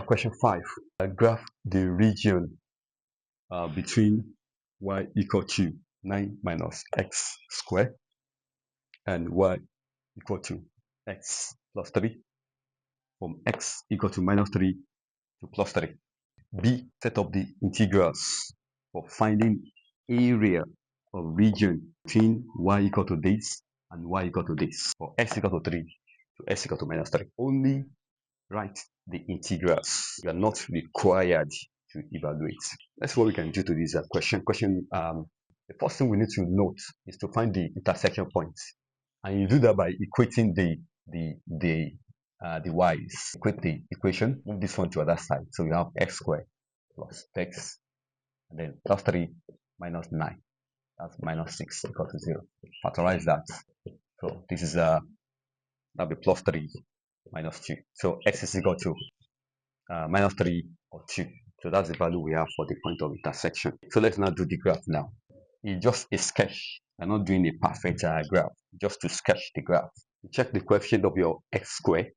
Question 5. Graph the region between y equal to 9 minus x squared and y equal to x plus 3 from x equal to minus 3 to plus 3. B. Set up the integrals for finding area or region between y equal to this and y equal to this, for x equal to 3 to x equal to minus 3. Only write the integrals. You are not required to evaluate. That's what we can do to this question. The first thing we need to note is to find the intersection points, and you do that by equating the y's. Equate the equation, move this one to the other side. So you have x squared plus x, and then plus 3 minus 9. That's minus 6 equal to 0. Factorize that. So this is that'll be plus 3 minus 2. So x is equal to minus 3 or 2. So that's the value we have for the point of intersection. So let's now do the graph now. It's just a sketch. I'm not doing a perfect graph, just to sketch the graph. You check the coefficient of your x squared.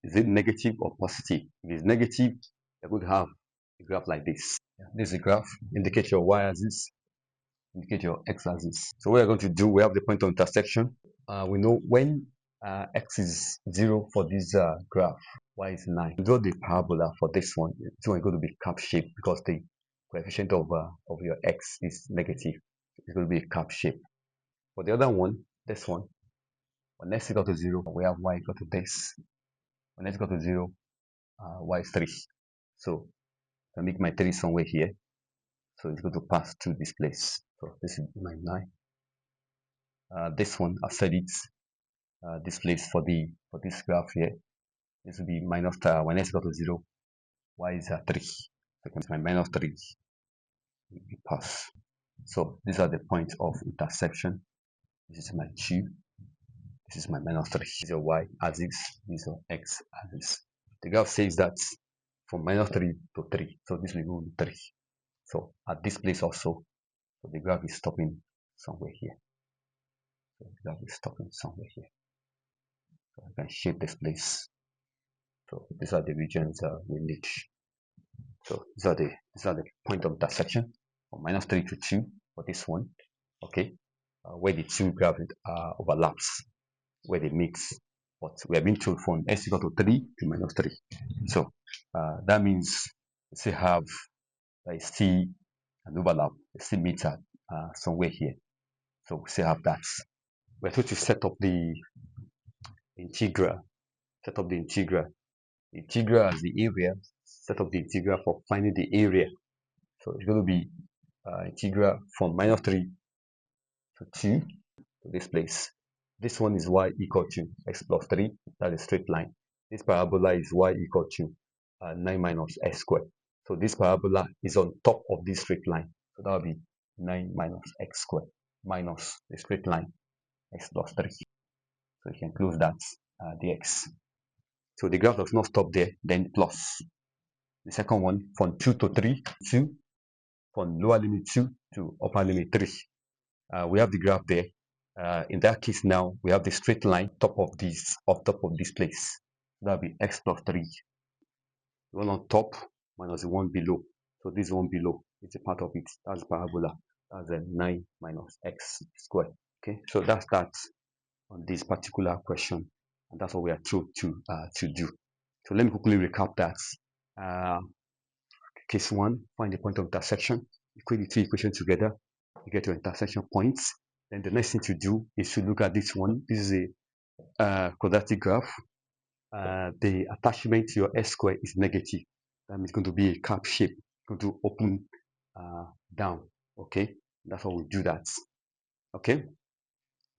Is it negative or positive? If it's negative, you're going to have a graph like this. This is a graph. Indicate your y-axis, indicate your x-axis. So what we're going to do, we have the point of intersection. We know when x is 0 for this graph, y is 9. Draw the parabola for this one. It's going to be cap shape because the coefficient of your x is negative. It's going to be a cap shape. For the other one, this one, when x equal to 0, we have y equal to this. When x equal to 0, y is 3. So I make my 3 somewhere here. So it's going to pass through this place. So this is my 9. This one, I've said it. This place for this graph here. This will be minus when x equal to 0, y is 3. So it's my minus 3. We pass. So these are the points of intersection. This is my 2. This is my minus 3. This is your y-axis. This is your x-axis. The graph says that from minus 3 to 3. So this will go to 3. So at this place also, so the graph is stopping somewhere here. So the graph is stopping somewhere here. So I can shape this place. So these are the regions we need. So these are the point of intersection from minus 3 to 2 for this one. Okay, where the two graphs overlaps, where they meet. But we have been told from x equal to 3 to minus 3. So that means we still have still an overlap, they still meet somewhere here. So we still have that. We're going to set up the integral. Set up the integral. Integral as the area. Set up the integral for finding the area. So it's going to be integral from minus 3 to 2 to this place. This one is y equal to x plus 3. That is a straight line. This parabola is y equal to 9 minus x squared. So this parabola is on top of this straight line. So that will be 9 minus x squared minus the straight line x plus 3. So you can close that dx. So the graph does not stop there, then plus. The second one, from 2 to 3, 2. From lower limit 2 to upper limit 3. We have the graph there. In that case now, we have the straight line top of this place. That will be x plus 3. The one on top minus the one below. So this one below is a part of it. That's parabola. That's a 9 minus x squared. Okay, so that's that on this particular question, and that's what we are told to do. So let me quickly recap that. Case 1, find the point of intersection. Equate the two equations together. You get your intersection points. Then the next thing to do is to look at this one. This is a quadratic graph. The attachment to your s square is negative. That means it's going to be a cap shape. It's going to open down. Okay, that's how we do that. Okay,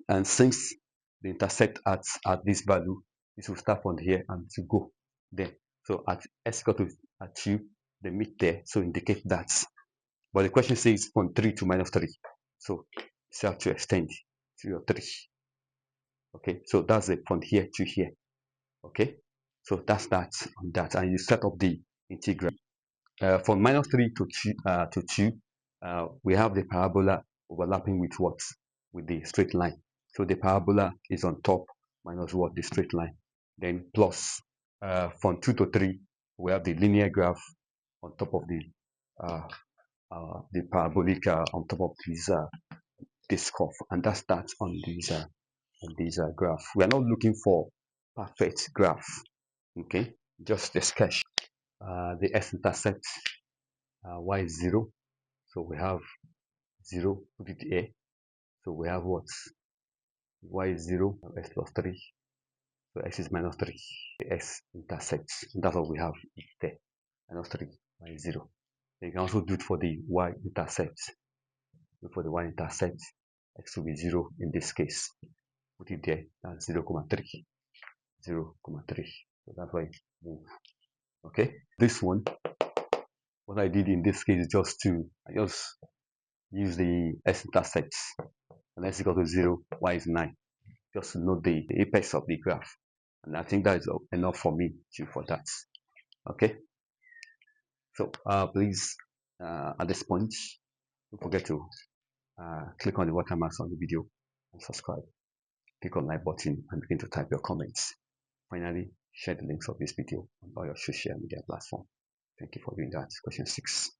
and since they intersect at this value, this will start from here and to go there. So at s equal to 2, they meet there. So indicate that. But the question says from 3 to minus 3. So you have to extend to your 3. Okay, so that's it from here to here. Okay, so that's that on that. And you set up the integral. From minus 3 to 2, we have the parabola overlapping with what? With the straight line. So the parabola is on top minus what? The straight line. Then plus from 2 to 3, We have the linear graph on top of the parabolic on top of this curve, and that starts on this graph. We are not looking for perfect graph, okay? Just the sketch. The x-intercept y is 0, so we have 0, put it here. So we have what? Y is 0, x plus 3, so x is minus 3. The x-intercept, that's what we have there, minus 3, y is 0. You can also do it for the y-intercept. For the y-intercept, x will be 0 in this case. Put it there, that's 0, 0,3. 0, 0,3. So that's why I move. Okay, this one, what I did in this case is I just use the x-intercepts, and x equal to 0, y is 9, just to note the apex of the graph. And I think that is enough for me for that. Okay, so please, at this point, don't forget to click on the watermarks on the video and subscribe. Click on the like button and begin to type your comments. Finally, share the links of this video on all your social media platforms. Thank you for doing that. Question 6.